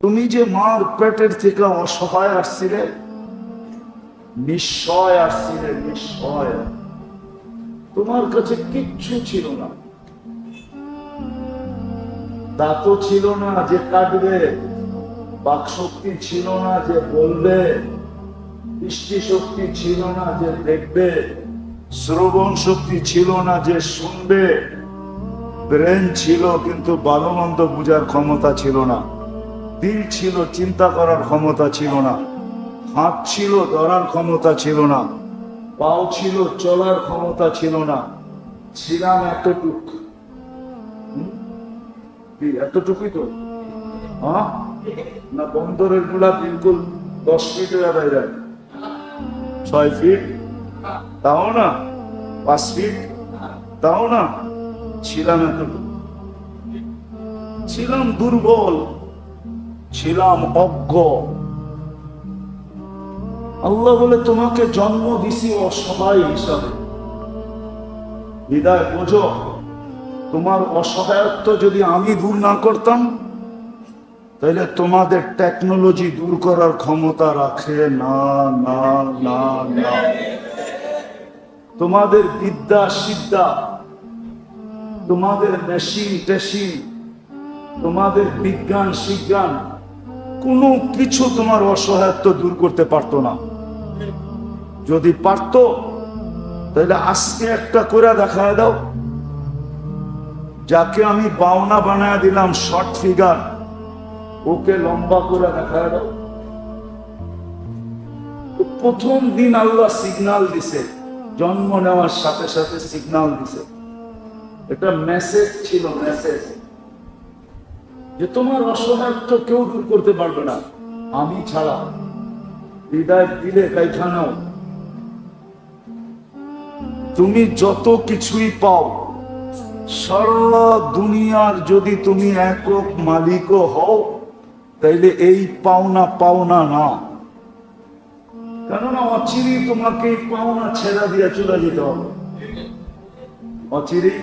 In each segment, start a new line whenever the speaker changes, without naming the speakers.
তুমি যে মার পেটের থেকে অসহায় আসছিলে, নিঃস্বয় আসছিলে, নিঃস্বয়। তোমার কাছে কিচ্ছু ছিল না, দাঁতও ছিল না যে কাটবে, বাকশক্তি ছিল না যে বলবে, দৃষ্টি শক্তি ছিল না যে দেখবে, শ্রবণ শক্তি ছিল না যে শুনবে, ব্রেন ছিল কিন্তু ভালো মন্দ বুঝার ক্ষমতা ছিল না, দিল ছিল চিন্তা করার ক্ষমতা ছিল না, হাত ছিল ধরার ক্ষমতা ছিল না, পাও ছিল চলার ক্ষমতা ছিল না। ছিলাম এতটুক, এতটুকুই তো। হ্যাঁ না, বন্দরের গুলা বিলকুল 10 ফিট হয়ে বাইরে, 6 ফিট তাও না, 5 ফিট তাও না। ছিলাম এতটুকু, ছিলাম দুর্বল, ছিলাম অজ্ঞ। আল্লাহ বলে তোমাকে জন্ম দিছি অসহায় হিসাবে। হৃদয় বোঝো, তোমার অসহায়ত্ব যদি আমি দূর না করতাম, তাহলে তোমাদের টেকনোলজি দূর করার ক্ষমতা রাখে না, না, না, না। তোমাদের বিদ্যা সিদ্ধা, তোমাদের মেশিন টেশিন, তোমাদের বিজ্ঞান শিজ্ঞান কোনো কিছু তোমার অসহায়ত্ব দূর করতে পারতো না। যদি পারতো তাহলে আজকে একটা করে দেখায় দাও, যাকে আমি বাওনা বানায় দিলাম শর্ট ফিগার, ওকে লম্বা করে দেখায় দাও। প্রথম দিন আল্লাহ সিগন্যাল দিছে, জন্ম নেওয়ার সাথে সাথে সিগন্যাল দিছে। এটা মেসেজ ছিল, মেসেজ যে তোমার অসহায়ত্ব কেউ দূর করতে পারবে না আমি ছাড়া। হৃদয় দিলে কাইখানাও তুমি যত কিছুই পাও, সারা দুনিয়ার যদি তুমি একক মালিকও হও, তাইলে এই পাওনা পাওনা না। কেননা অচিরেই তোমাকে এই পাওনা ছেড়া দিয়ে চলে যেতে হবে, অচিরেই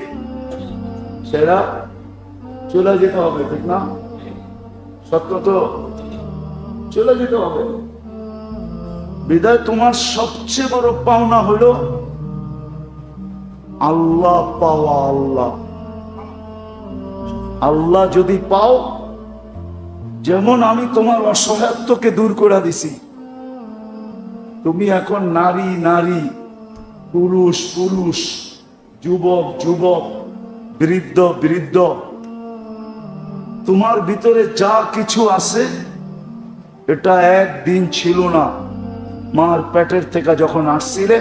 ছেড়া চলে যেতে হবে, ঠিক না? সত্য তো, চলে যেতে হবে। বিদায় তোমার সবচেয়ে বড় পাওনা হলো আল্লাহ পাওয়া। আল্লাহ, আল্লাহ যদি পাও, যেমন আমি তোমার অসহায়ত্বকে দূর করে দিছি, তুমি এখন নারী নারী, পুরুষ পুরুষ, যুবক যুবক, বৃদ্ধ বৃদ্ধ, তোমার ভিতরে যা কিছু আছে এটা একদিন ছিল না। মার পেটের থেকে যখন আসছিলে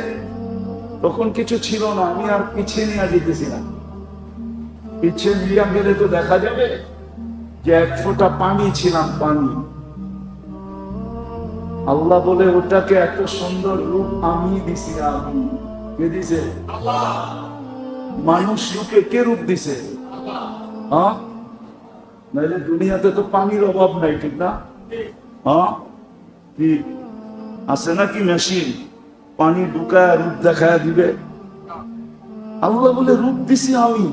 তখন কিছু ছিল না। আমি আর পিছিয়ে নিয়ে যেতেছি না, পিছিয়ে নিয়ে গেলে তো দেখা যাবে যে 1 ফোঁটা পানি ছিলাম, পানি। আল্লাহ বলে ওটাকে এত সুন্দর রূপ আমি দিছি। আমি কে দিছে? মানুষ রূপে কে রূপ দিছে? হ্যাঁ, নাইলে দুনিয়াতে তো পানির অভাব নাই, ঠিক না? হ্যাঁ, কি আছে নাকি মেশিন পানি ঢুকায় রূপ দেখায় দিবে? আল্লাহ বলে রূপ দিছি আমি,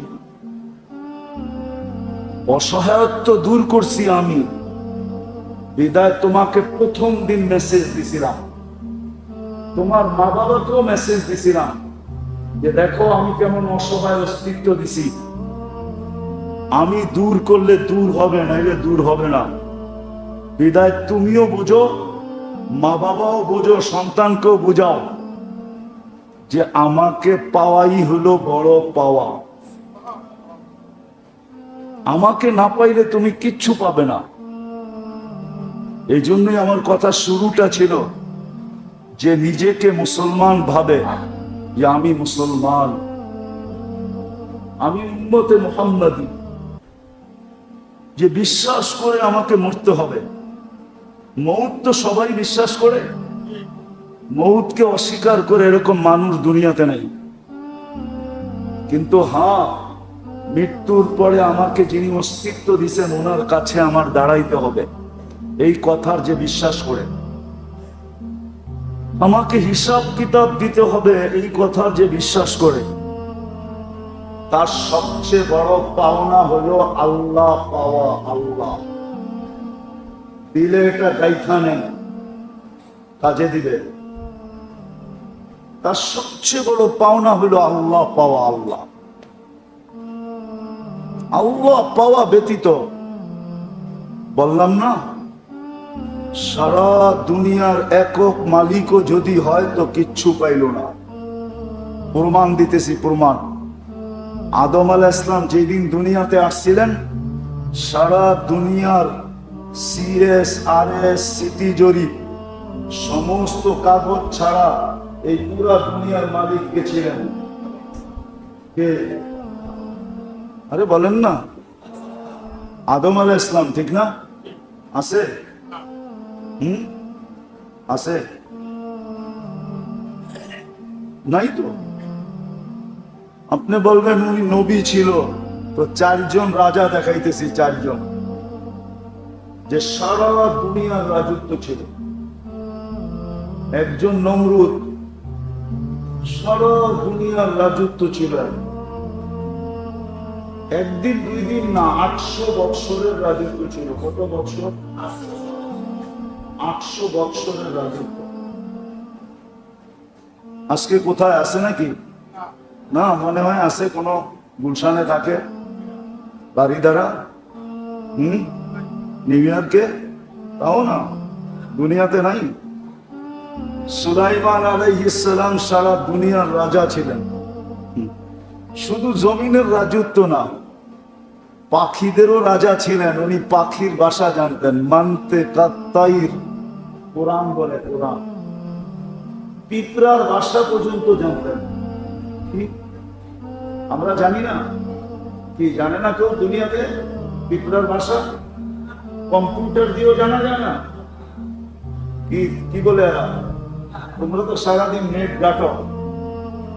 অসহায়ত্ব দূর করছি আমি। বিদায় তোমাকে প্রথম দিন মেসেজ দিছিলাম, তোমার মা বাবাকেও মেসেজ দিছিলাম যে দেখো আমি কেমন অসহায় অস্তিত্ব দিছি। আমি দূর করলে দূর হবে, নাইলে দূর হবে না। বিদায় তুমিও বুঝো, মা বাবাও বুঝো, সন্তানকেও বুঝাও যে আমাকে পাওয়াই হলো বড় পাওয়া। আমাকে না পাইলে তুমি কিচ্ছু পাবে না। এই জন্যই আমার কথা শুরুটা ছিল যে নিজেকে মুসলমান ভাবে যে আমি মুসলমান, আমি উম্মতে মুহাম্মাদী, যে বিশ্বাস করে আমাকে মরতে হবে। মৌত তো সবাই বিশ্বাস করে, মৌতকে অস্বীকার করে এরকম মানুষ দুনিয়াতে নেই। কিন্তু হ্যাঁ, মৃত্যুর পরে আমাকে যিনি অস্তিত্ব দিয়েছেন ওনার কাছে আমার দাঁড়াইতে হবে, এই কথার যে বিশ্বাস করে। আমাকে হিসাব কিতাব দিতে হবে, এই কথার যে বিশ্বাস করে। তার সবচেয়ে বড় পাওনা হলো আল্লাহ পাওয়া। আল্লাহ দিলে এটা গাইথা নেন, কাজে দিবে। তার সবচেয়ে বড় পাওনা হলো আল্লাহ পাওয়া। আল্লাহ আল্লাহ পাওয়া ব্যতীত, বললাম না, সারা দুনিয়ার একক মালিকও যদি হয় তো কিচ্ছু পাইল না। প্রমাণ দিতেছি, প্রমাণ। আদম আলাইহিস সালাম যেদিন দুনিয়াতে আসছিলেন, সারা দুনিয়ার CSRS সিটি জরিপ সমস্ত কাগজ ছাড়া এই পুরা দুনিয়ার মালিক কে ছিলেন? কে? আরে বলেন না, আদম আলাইহিস সালাম, ঠিক না? আছে? আছে? নাই তো। আপনি বলবেন উনি নবী ছিল, তো 4 জন রাজা দেখাইতেছি, 4 জন যে সারা দুনিয়ার রাজত্ব ছিল। একজন নমরুদ, সারা দুনিয়ার রাজত্ব ছিল। একদিন 2 দিন না, 800 বৎসরের রাজত্ব ছিল। কত বৎসর? 800 বৎসরের রাজত্ব। আজকে কোথায় আছে নাকি? না, মনে হয় আছে, কোন গুলশানে থাকে, বাড়ি দ্বারা, নিউ ইয়র্কে, তাও না, দুনিয়াতে নাই। সুলাইমান আলাইহিস সালাম সারা দুনিয়ার রাজা ছিলেন। শুধু জমিনের রাজত্ব না, পাখিদেরও রাজা ছিলেন। উনি পাখির ভাষা জানতেন, মানতে কাত্তাইর, কোরআন বলে, কোরআন। পিঁপড়ার ভাষা পর্যন্ত জানতেন। আমরা জানি না, কি জানে না কেউ দুনিয়াতে পিঁপড়ার ভাষা? কম্পিউটার দিয়েও জানা যায় না? কি বলে এরা? তোমরা তো সারাদিন নেট ঘাটো,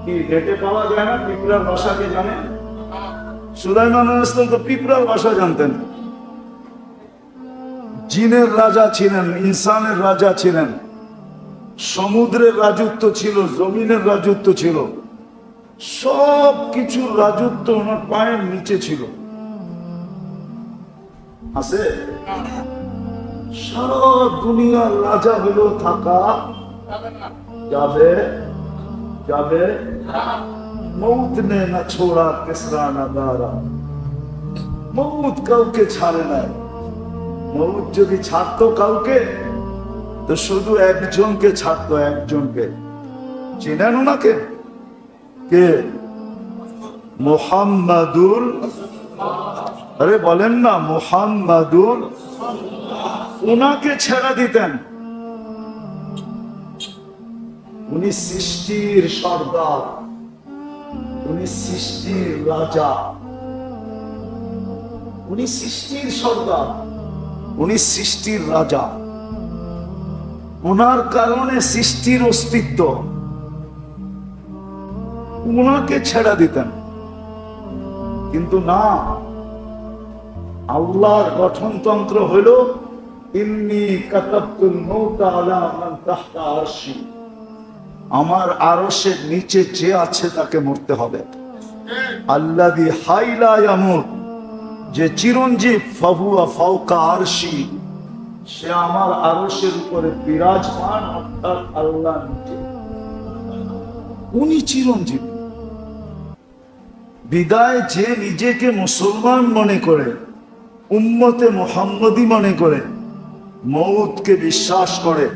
কি নেটে পাওয়া যায় না? পিঁপড়ার ভাষাকে জানে? সুলাইমান আলাইহিস সালাম তো পিঁপড়ার ভাষা জানতেন। জিনের রাজা ছিলেন, ইনসানের রাজা ছিলেন, সমুদ্রের রাজত্ব ছিল, জমিনের রাজত্ব ছিল, সব কিছুর রাজত্ব ওনার পায়ের নিচে ছিল। আছে? সারা দুনিয়ার রাজা হলেও থাকা যাবে? যাবে? মৌত নে না ছোড়া কিসরা না দারা। মৌত কাউকে ছাড়ে নাই। মৌত যদি ছাড়তো কাউকে, তো শুধু একজনকে ছাড়তো, একজনকে। চেনেন ওনাকে? কে? মুহাম্মাদুর, আরে বলেন না, মুহাম্মাদুর। ওনাকে ছেড়ে দিতেন। উনি সৃষ্টির সর্দার, উনি সৃষ্টির রাজা, উনি সৃষ্টির সর্দার, উনি সৃষ্টির রাজা। ওনার কারণে সৃষ্টির অস্তিত্ব। ওনাকে ছেড়ে দিতেন। কিন্তু না, আল্লাহর গঠনতন্ত্র হইল ইন্নী কাতাবতুল মাউতা আলা মান তাহতা আরশি। আমার আরশের নিচে যে আছে তাকে মরতে হবে। আল্লাযী হাইলা ইয়ামুত, যে চিরঞ্জীব, ফাহুয়া ফাওকা আরশি, সে আমার আরশের উপরে বিরাজমান, অর্থাৎ আল্লাহ নিচে। উনি চিরঞ্জীব। বিদায় যে নিজেকে মুসলমান মনে করে, উম্মতে মুহাম্মদী মনে করে, মৌতকে বিশ্বাস করে,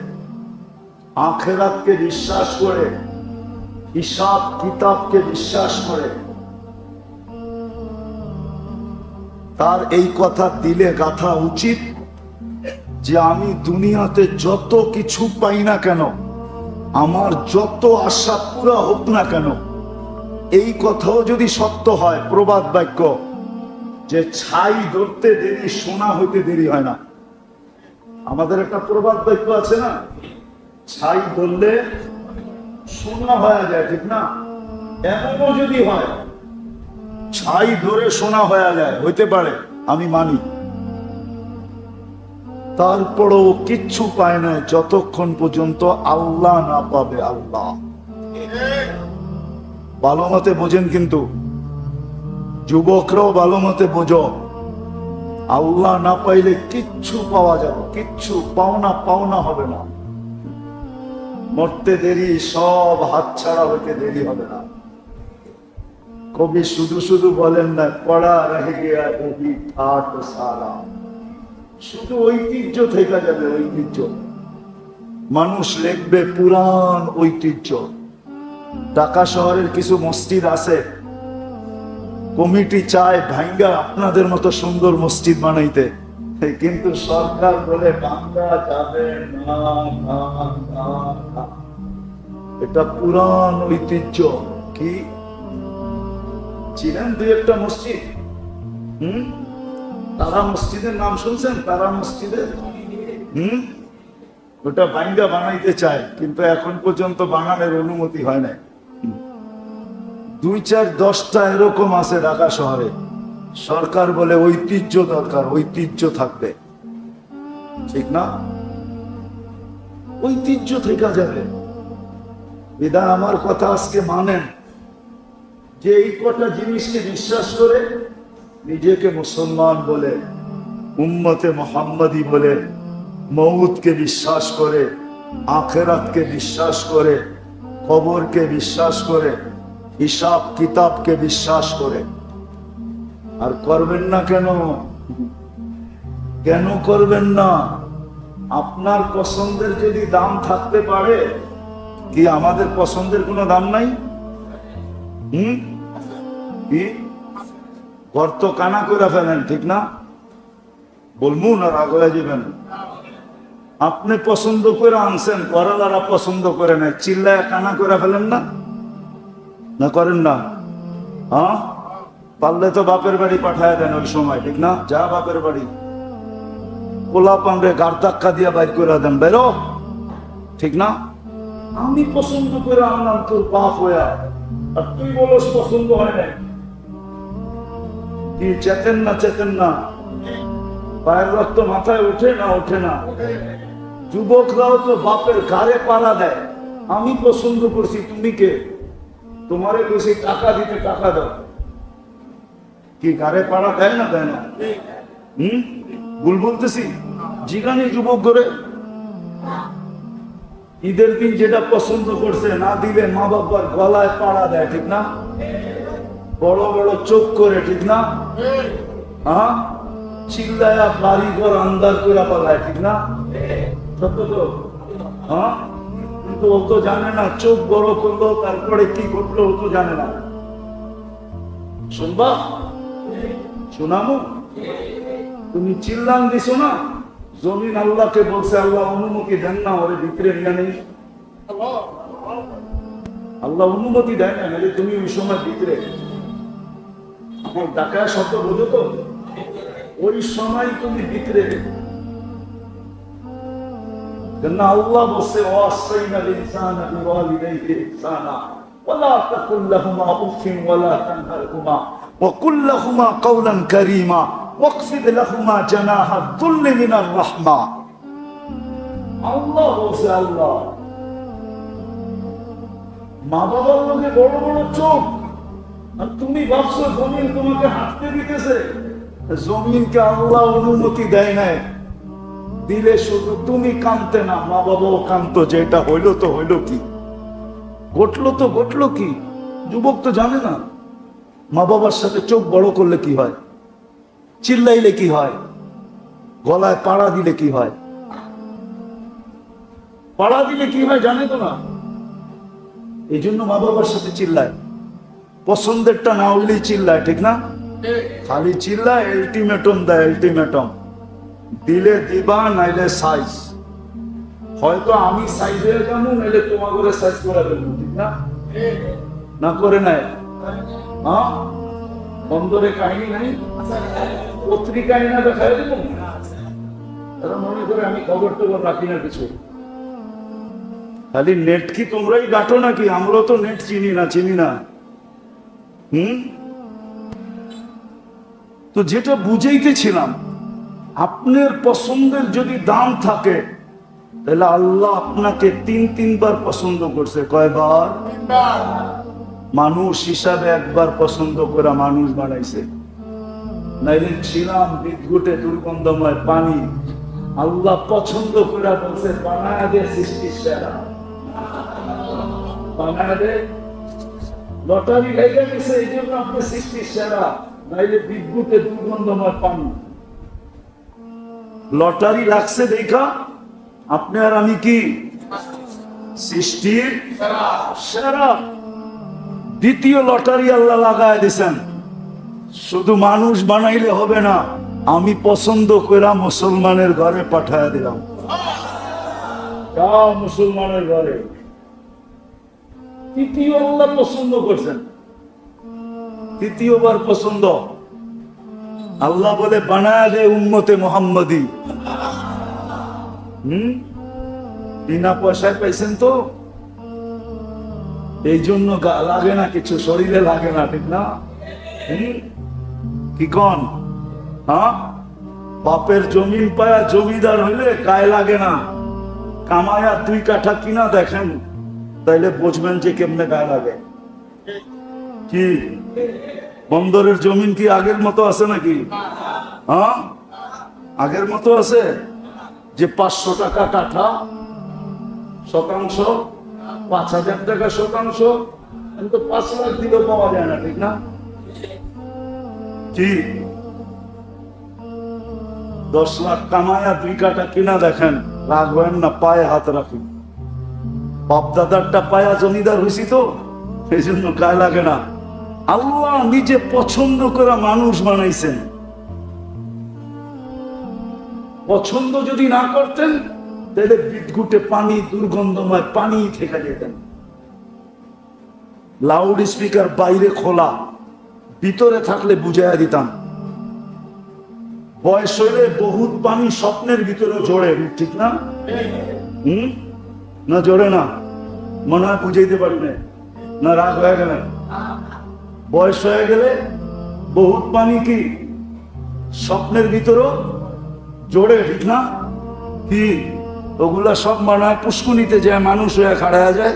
আখিরাতকে বিশ্বাস করে, হিসাব কিতাবকে বিশ্বাস করে, তার এই কথা দিলে গাথা উচিত যে আমি দুনিয়াতে যত কিছু পাই না কেন, আমার যত আশা পুরা হোক না কেন, এই কথাও যদি সত্য হয়, প্রবাদ বাক্য যে ছাই ধরতে দেরি সোনা হইতে দেরি হয় না। আমাদের একটা প্রবাদ বাক্য আছে না, ছাই ধরলে সোনা হয়ে যায়, ঠিক না? এমনও যদি হয়, ছাই ধরে সোনা হয়ে যায়, হইতে পারে, আমি মানি। তারপরও কিচ্ছু পায় না যতক্ষণ পর্যন্ত আল্লাহ না পাবে। আল্লাহ ভালো মতে বোঝেন, কিন্তু যুবকরাও ভালো মতে বোঝো। আল্লাহ না পাইলে কিচ্ছু পাওয়া যাবে, কিচ্ছু পাওনা পাওনা হবে না। মরতে দেরি, সব হাতছাড়া হইতে দেরি হবে না। কবি শুধু শুধু বলেন না, পড়া রহে গিয়া ওহি ঠাট সারা, শুধু ঐতিহ্য থেকে যাবে, ঐতিহ্য। মানুষ লিখবে পুরান ঐতিহ্য। ঢাকা শহরের কিছু মসজিদ আছে, কমিটি চায় ভাঙ্গা আপনাদের মতো সুন্দর মসজিদ বানাইতে, কিন্তু সরকার বলে ভাঙ্গা যাবে না, না, না, না। এটা পুরান ঐতিহ্য। কি ছিলেন দুই একটা মসজিদ, তারা মসজিদের নাম শুনছেন? তারা মসজিদের ওটা ভাঙ্গা বানাইতে চায়, কিন্তু এখন পর্যন্ত বানানোর অনুমতি হয় না। 2-4-10টা এরকম আছে ঢাকা শহরে। সরকার বলে ঐতিহ্য দরকার, ঐতিহ্য থাকবে, ঠিক না? ঐতিহ্য থেকে যাবে। বিধান আমার কথা আজকে মানেন, যে এই কটা জিনিসকে বিশ্বাস করে নিজেকে মুসলমান বলে, উম্মতে মুহাম্মাদি বলে, মউতকে বিশ্বাস করে, আখিরাতকে বিশ্বাস করে, কবরকে বিশ্বাস করে, হিসাব কিতাবকে বিশ্বাস করে। আর করবেন না কেন? কেন করবেন না? আপনার পছন্দের যদি দাম থাকতে পারে, কি আমাদের পছন্দের কোনো দাম নাই? কি গর্ত কানা করে ফেলেন, ঠিক না? বলবো না, রাগ হয়ে যাবেন। আপনি পছন্দ করে আনছেন, করালারা পছন্দ করে না, চিল্লায় কানা করে ফেলেন না? না করেন না? হ্যাঁ, পারলে তো বাপের বাড়ি পাঠায় দেন ওই সময়, ঠিক না? যা বাপের বাড়ি, পোলা পান্ডে গার ধাক্কা দিয়ে বাইর করে দেন, বেরো, ঠিক না? আমি পছন্দ করে আনলাম তোর বাপ হইয়া, আর তুই বলস পছন্দ হয় না। কি চেতেন না? চেতেন না? পায়ের রক্ত মাথায় ওঠে না? ওঠে না? যুবকরাও তো বাপের ঘাড়ে পাড়া দেয়, আমি পছন্দ করছি, তুমি কে? তোমারে বেশি টাকা দিতে, টাকা দাও। কি ঘাড়ে পাড়া দেয় না? দেয় না? ভুল বলতেছি? জিগানি যুবক করে ঈদের দিন যেটা পছন্দ করছে না দিলে মা বাবার গলায় পাড়া দেয়, ঠিক না? বড় বড় চোখ করে, ঠিক না? হ্যাঁ, চিল্লায়া বাড়ি ঘর আন্দার করে পালায়, ঠিক না? সত্য তো? হ্যাঁ, কিন্তু ও তো জানে না চোখ বড় করলো তারপরে কি ঘটলো, ও তো জানে না। শুনবা? শোনামো? তুমি চিল্লান দিছো না, জমিন আল্লাহকে বলছে, আল্লাহ অনুমতি দেন না ওরে ভিতরে নিয়ে নেই। আল্লাহ অনুমতি দেয় না, নাহলে তুমি ওই সময় ভিতরে। আমার ডাকায় শব্দ বোঝো তো? ওই সময় তুমি ভিতরে। কেননা আল্লাহ বলছে, ওয়াসাইনাল ইনসানা বিওয়ালিদাইহি ইহসানা ওয়ালা তাকুল লাহুমা উফিন ওয়ালা তানহারহুমা ওয়া কুল লাহুমা কাওলান কারীমা ওয়াকফিদ লাহুমা জানাহা যুল্লি মিনার রাহমা। আল্লাহ বলছে, আল্লাহ মা বাবার লোকে বড় বড় চোখ, আর তুমি ভাবছো জমিন তোমাকে হাঁটতে দিতেছে। জমিনকে আল্লাহ অনুমতি দেয় নাই, দিলে শুধু তুমি কানতে না, মা বাবাও কানতো, যে এটা হইলো তো হইলো কি, ঘটলো তো ঘটলো কি। যুবক তো জানে না মা বাবার সাথে চোখ বড় করলে কি হয়, চিল্লাইলে কি হয়, গলায় পাড়া দিলে কি হয়। পাড়া দিলে কি হয় জানে তো না, এই জন্য মা বাবার সাথে চিল্লায়। পছন্দেরটা না হইলেই চিল্লায়, ঠিক না? খালি চিল্লায়, আলটিমেটম দেয়, আলটিমেটম দিলে দিবা, নাইলে সাইজ। হয়তো আমি সাইজ হয়ে যাবো, নাইলে তোমার করে সাইজ করে দেবো, ঠিক না? না করে নাই? হ্যাঁ, বন্দরে কাহিনী নাই, পত্রিকায় না দেখায় দেবো। তারা মনে করে আমি খবর টবর রাখি না কিছু। খালি নেট কি তোমরাই গাঁটো নাকি? আমরা তো নেট চিনি না, চিনি না। তো যেটা বুঝাইতেছিলাম, আপনার পছন্দের যদি দাম থাকে, তাহলে আল্লাহ আপনাকে 3-3 বার পছন্দ করছে। কয়বার? মানুষ হিসাবে একবার পছন্দ করে মানুষ বানাইছে। নাইলে ছিলাম বিদ্যুটে দুর্গন্ধময় পানি। আল্লাহ পছন্দ করে বলছে বানায় দে সৃষ্টির সেরা, বানায় দে। লটারি লেগে গেছে এই জন্য আপনি সৃষ্টির সেরা, নাইলে বিদ্যুটে দুর্গন্ধময় পানি। লটারি লাগছে দেখা আপনি আর আমি কি সৃষ্টির সেরা। দ্বিতীয় লটারি আল্লাহ লাগায় দিছেন, শুধু মানুষ বানাইলে হবে না, আমি পছন্দ করে মুসলমানের ঘরে পাঠায় দিলাম। যাও মুসলমানের ঘরে। তৃতীয় আল্লাহ পছন্দ করছেন, তৃতীয়বার পছন্দ। আল্লাহ বলে বানায় দে উম্মতে মুহাম্মাদি। বিনা পয়সায় পাইছেন তো, এই জন্য লাগে না কিছু, শরীরে লাগে না, ঠিক না? কি কন? হ্যাঁ, বাপের জমিন পায়া জমিদার হইলে গায়ে লাগে না, কামায়া 2 কাঠা কিনা দেখেন, তাইলে বুঝবেন যে কেমনে গায়ে লাগে। কি বন্দরের জমিন কি আগের মতো আছে নাকি? হ্যাঁ, আগের মতো আছে যে 500 টাকা কাঠা শতাংশ, 5000 টাকা শতাংশ, কিন্তু 5 লাখ দিলেও পাওয়া যায় না, ঠিক না? কি 10 লাখ কামায়া 2 কাঠা কিনা দেখেন, রাখবেন না, পায়ে হাত রাখেন। বাপ দাদারটা পায়া জমিদার হয়েছি তো, এই জন্য গায়ে লাগে না। আল্লাহ নিজে পছন্দ করে মানুষ বানাইছেন। পছন্দ যদি না করতেন তাহলে বিদ্যুটে পানি, দুর্গন্ধময় পানি থেকে যেতেন। লাউড স্পিকার বাইরে খোলা, ভিতরে থাকলে বুঝাইয়া দিতাম। বয়স হইলে বহুত পানি স্বপ্নের ভিতরে জড়ে, ঠিক না? না জড়ে না? মনে হয় বুঝাইতে পারি না, রাগ হয়ে গেলে। বয়স হয়ে গেলে বহুত পানি কি স্বপ্নের ভিতরে জড়ে, ঠিক না? কি ওগুলা সব মনে হয় পুষ্কুনিতে যায় মানুষ হয়ে খাড়া যায়,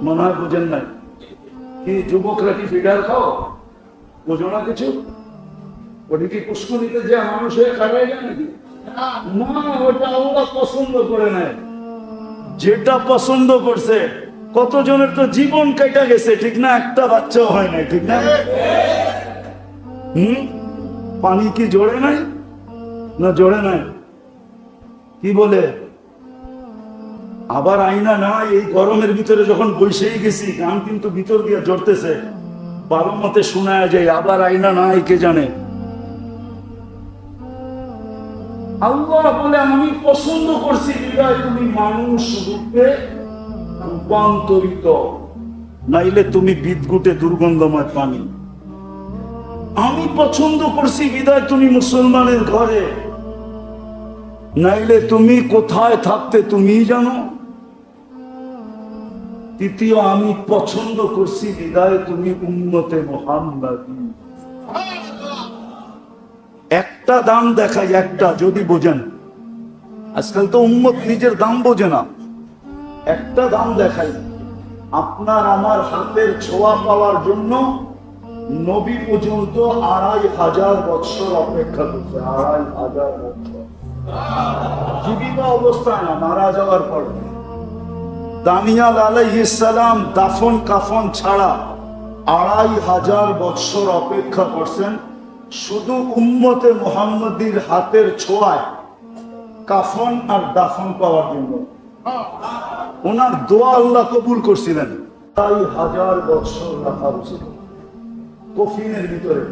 মনে হয় বুঝেন নাই। কি যুবকরা কি ফিডার খাও, বোঝো না কিছু? ওটা কি পুষ্কুনিতে যায় মানুষ হয়ে খাড়া যায় নাকি? না, ওটা আল্লাহ পছন্দ করে নেয়। যেটা পছন্দ করছে, কতজনের তো জীবন কেটে গেছে, ঠিক না? একটা বাচ্চাও হয় নাই, ঠিক না? পানি কি জড়ে নাই? না জড়ে নাই? কি বলে? আবার আইনা না, এই গরমের ভিতরে যখন বসেই গেছি, গান কিন্তু ভিতর দিয়ে জড়তেছে, বারো মতে শোনায় যায়, আবার আইনা না, কে জানে? আল্লাহ বলে আমি পছন্দ করছি বিদায় তুমি মানুষ রূপে রূপান্তরিত, নাইলে তুমি বিদ্যুটে দুর্গন্ধময় পানি। আমি পছন্দ করছি বিদায় তুমি মুসলমানের ঘরে, নাইলে তুমি কোথায় থাকতে তুমি জানো। তৃতীয়, আমি পছন্দ করছি বিদায় তুমি উম্মতে মুহাম্মাদি। একটা দাম দেখাই, একটা যদি বোঝেন। আজকাল তো উম্মত নিজের দাম বোঝে না। একটা দাম দেখাই, আপনার আমার হাতের ছোঁয়া পাওয়ার জন্য নবী পর্যন্ত 2500 বছর অপেক্ষা করছে। 2500 বছর জীবিত অবস্থায় না, মারা যাওয়ার পর। দানিয়াল আলাইহিস সালাম দাফন কাফন ছাড়া 2500 বছর অপেক্ষা করছেন শুধু উম্মতে মুহাম্মাদির হাতের ছোঁয়ায় কাফন আর দাফন পাওয়ার জন্য। ওনার দোয়া আল্লাহ কবুল করছিলেন। 2500 বছর রাখা উচিত কফিনের ভিতরে।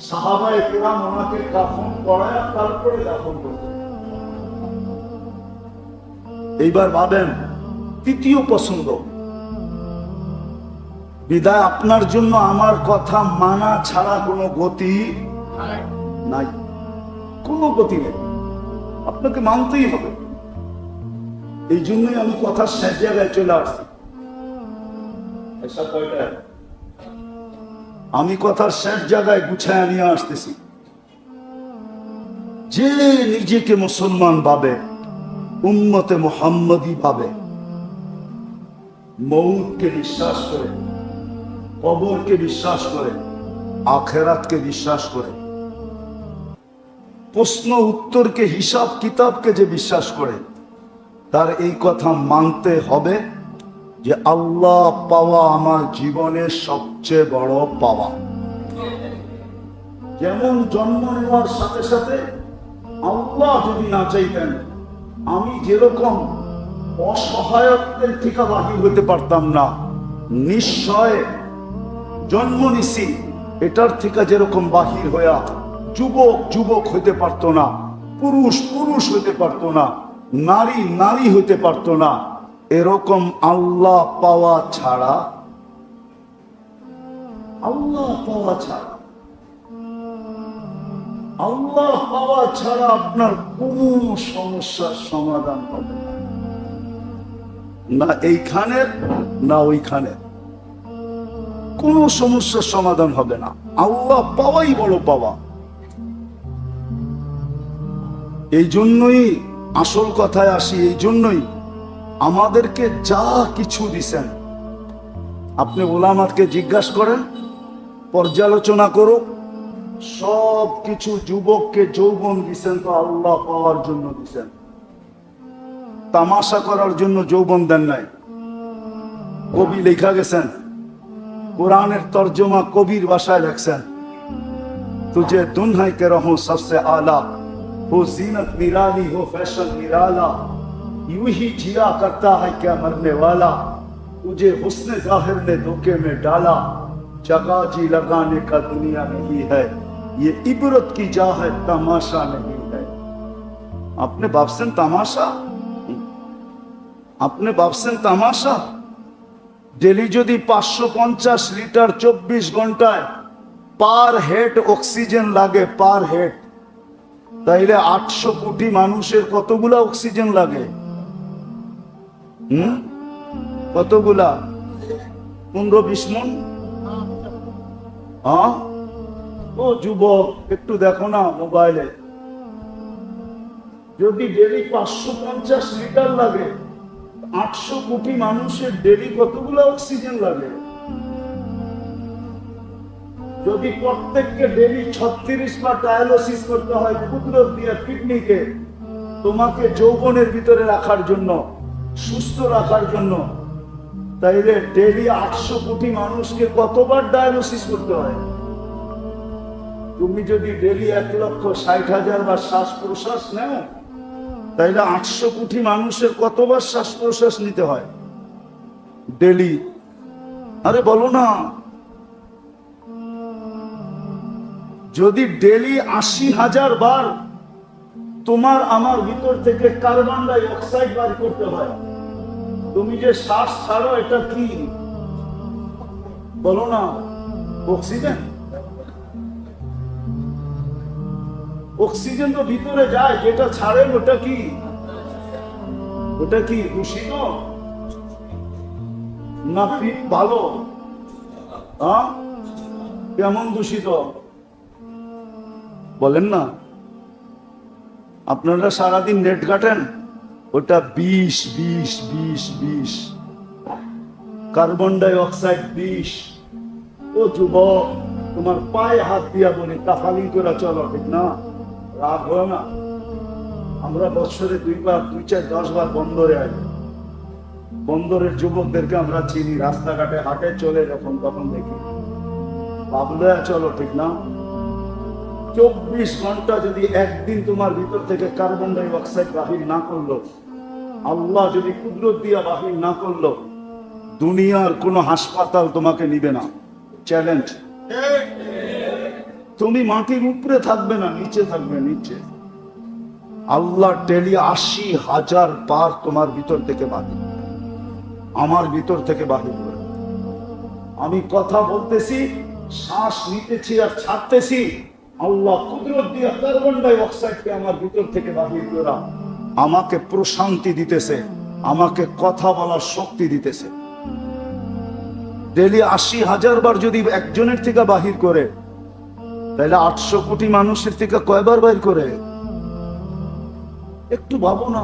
সাহাবায়ে কেরাম ওনাকে কাফন পরায় তারপরে দাফন করতেন। এইবার ভাবেন, তৃতীয় পছন্দ বিদায় আপনার জন্য আমার কথা মানা ছাড়া কোনো গতি নাই, কোনো গতি নেই, আপনাকে মানতেই হবে। এই জন্যই আমি কথা শেষ জায়গায় চলে আসছি। আমি কথার শেষ জায়গায় গুছায় নিয়ে আসতেছি। যে নিজেকে মুসলমান ভাবে, উম্মতে মুহাম্মাদি ভাবে, মউতকে বিশ্বাস করে, কবরকে বিশ্বাস করে, আখেরাতকে বিশ্বাস করে, প্রশ্ন উত্তরকে, হিসাব কিতাবকে যে বিশ্বাস করে, তার এই কথা মানতে হবে যে আল্লাহ পাওয়া আমার জীবনের সবচেয়ে বড় পাওয়া। যেমন জন্ম নেওয়ার সাথে সাথে আল্লাহ যদি না চাইতেন, আমি যেরকম অসহায়ত্বের থেকে বাহির হতে পারতাম না, নিশ্চয় জন্ম নিছি এটার থেকে যেরকম বাহির হইয়া যুবক যুবক হইতে পারতো না, পুরুষ পুরুষ হইতে পারতো না, নারী নারী হইতে পারতো না, এরকম আল্লাহ পাওয়া ছাড়া, আল্লাহ পাওয়া ছাড়া, আল্লাহ পাওয়া ছাড়া আপনার কোন সমস্যার সমাধান হবে না, না এইখানের না ওইখানের, কোন সমস্যার সমাধান হবে না। আল্লাহ পাওয়াই বড় পাওয়া। এই জন্যই আসল কথায় আসি, এই জন্যই আমাদেরকে যা কিছু দিছেন, আপনি ওলামাকে জিজ্ঞাসা করেন, পর্যালোচনা করো, সব কিছু যুবককে যৌবন দিছেন তো আল্লাহ পাওয়ার জন্য দিছেন, তামাশা করার জন্য যৌবন দেন নাই। কবি লেখা গেছেন, কোরআনের তর্জমা কবির ভাষায় লেখছেন, तुझे दुन्हा के रहूं सबसे आला, हो जीनत निराली हो फैशन निराला, यूं ही जिया करता है क्या मरने वाला, तुझे हुस्न जाहिर ने धोखे में डाला, जगह जी लगाने का दुनिया नहीं है, ये इबरत की जा है तमाशा नहीं है। अपने भाबছেন তামাশা, আপনি ভাবছেন তামাশা? ডেলি যদি 550 লিটার 24 ঘন্টায় পার হেড অক্সিজেন লাগে, পার হেড, তাইলে 800 কোটি মানুষের কতগুলা অক্সিজেন লাগে? কতগুলা? 15-20 মণ? হ্যাঁ, ও যুবক একটু দেখো না মোবাইলে, যদি ডেলি 550 লিটার লাগে, 800 কোটি মানুষের ডেলি কতগুলো অক্সিজেন লাগে? যদি প্রত্যেককে ডেলি 36 বার ডায়ালিসিস করতে হয় কুদরত দিয়ে কিডনিকে, তোমাকে যৌবনের ভিতরে রাখার জন্য, সুস্থ রাখার জন্য, তাইলে ডেলি 800 কোটি মানুষকে কতবার ডায়ালিসিস করতে হয়? তুমি যদি ডেলি 1,60,000 বার শ্বাস প্রশ্বাস নেও, তাইলে 800 কোটি মানুষের কতবার শ্বাস প্রশ্বাস নিতে হয় ডেলি? আরে বলো না। যদি ডেলি 80,000 বার তোমার আমার ভিতর থেকে কার্বন ডাই অক্সাইড বার করতে হয়, তুমি যে শ্বাস ছাড়ো এটা কি বলো না? অক্সিজেন। অক্সিজেন তো ভিতরে যায়, যেটা ছাড়েন ওটা কি? ওটা কি দূষিত না ভালো? কেমন দূষিত বলেন না? আপনারা সারাদিন নেট ঘাটেন, ওটা 20 কার্বন ডাই অক্সাইড 20। ও যুবক, তোমার পায়ে হাত দিয়া বলি, তাফালিং করে চলো, ঠিক না? রাগ হয় না? আমরা বছরে 2 বার 2, 4, 10 বার বন্দরে আসি। বন্দরের যুবকদেরকে আমরা চিনি, রাস্তাঘাটে হাটে চলে যখন তখন দেখি, ভাবলে চলো, ঠিক না? 24 ঘন্টা যদি একদিন তোমার ভিতর থেকে কার্বন ডাই অক্সাইড বাহির না করলো, আল্লাহ যদি কুদরত দিয়া বাহির না করলো, দুনিয়ার কোনো হাসপাতাল তোমাকে নিবে না। চ্যালেঞ্জ। তুমি মাটির উপরে থাকবে না, নিচে থাকবে, নিচে। আল্লাহ ডেলি 80,000 বার তোমার ভিতর থেকে বাহির, আমার ভিতর থেকে বাহির করে। আমি কথা বলতেছি, শ্বাস নিতেছি আর ছাড়তেছি, আল্লাহ কুদরত দিয়ে কার্বন ডাই অক্সাইডকে আমার ভিতর থেকে বাহির করা আমাকে প্রশান্তি দিতেছে, আমাকে কথা বলার শক্তি দিতেছে। ডেলি 80,000 বার যদি একজনের থেকে বাহির করে, তাহলে 800 কোটি মানুষের থেকে কয়বার বাহির করে? একটু ভাবো না।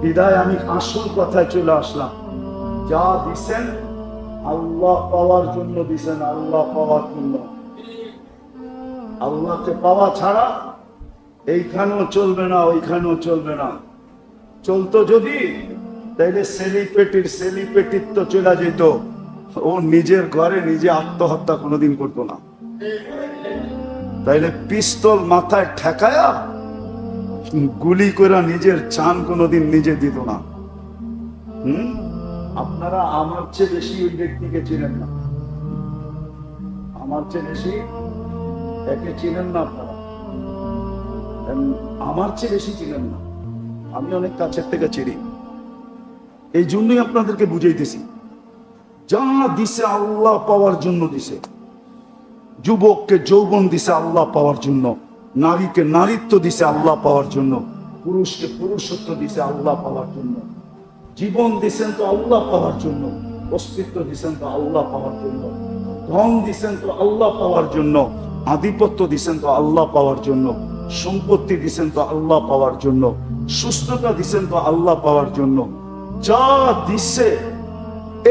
বিদায় আমি আসল কথায় চলে আসলাম। যা দিছেন আল্লাহ পাওয়ার জন্য দিছেন, আল্লাহ পাওয়ার জন্য। আল্লাহকে পাওয়া ছাড়া এইখানেও চলবে না, ওইখানেও চলবে না। চলতো যদি, তাইলে সেলিপেটিত্ব চলে যেত। ও নিজের ঘরে নিজে আত্মহত্যা কোনোদিন করতো না। তাইলে পিস্তল মাথায় ঠেকায়া গুলি করে নিজের চান কোনোদিন নিজে দিত না। আপনারা আমার চেয়ে বেশি ওই ব্যক্তিকে চিনেন না, আমার চেয়ে বেশি একে চিনেন না আপনারা, আমার চেয়ে বেশি চিনেন না। আমি অনেক কাছের থেকে চিনি। এই জন্যই আপনাদেরকে বুঝাইতেছি, যা দিছে আল্লাহ পাওয়ার জন্য দিছে। যুবককে যৌবন দিছে আল্লাহ পাওয়ার জন্য, নারীকে নারীত্ব দিছে আল্লাহ পাওয়ার জন্য, পুরুষকে পুরুষত্ব দিছে আল্লাহ পাওয়ার জন্য। জীবন দিছেন তো আল্লাহ পাওয়ার জন্য, অস্তিত্ব দিছেন তো আল্লাহ পাওয়ার জন্য, ধন দিছেন তো আল্লাহ পাওয়ার জন্য, আধিপত্য দিছেন তো আল্লাহ পাওয়ার জন্য, সম্পত্তি দিছেন তো আল্লাহ পাওয়ার জন্য, সুস্থতা দিছেন তো আল্লাহ পাওয়ার জন্য। যা দিছে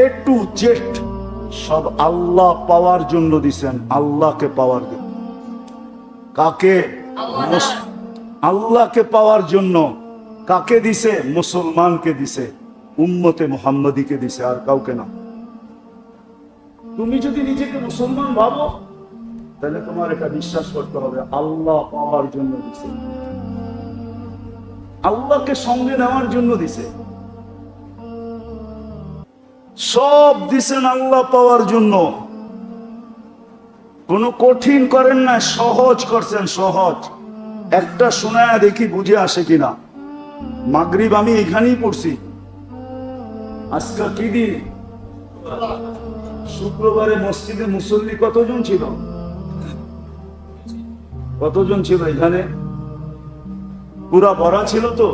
এ টু জেড সব আল্লাহ পাওয়ার জন্য দিছেন, আল্লাহকে পাওয়ার জন্য। কাকে? আল্লাহকে পাওয়ার জন্য। কাকে দিছে? মুসলমানকে দিছে, উম্মতে মুহাম্মদীকে দিছে, আর কাউকে না। তুমি যদি নিজেকে মুসলমান ভাবো, তাহলে তোমার এটা বিশ্বাস করতে হবে আল্লাহ পাওয়ার জন্য দিছে, আল্লাহকে সঙ্গে নেওয়ার জন্য দিছে। সব দিছেন আল্লাহ পাওয়ার জন্য। কোন কঠিন করেন না, সহজ করছেন, সহজ। একটা শোনায় দেখি বুঝে আসে কিনা। মাগরিব আমি এখানেই পড়ছি। আজকে কি দিন? শুক্রবারে মসজিদে মুসল্লি কতজন ছিল? কতজন ছিল এখানে? পুরা ভরা ছিল তো?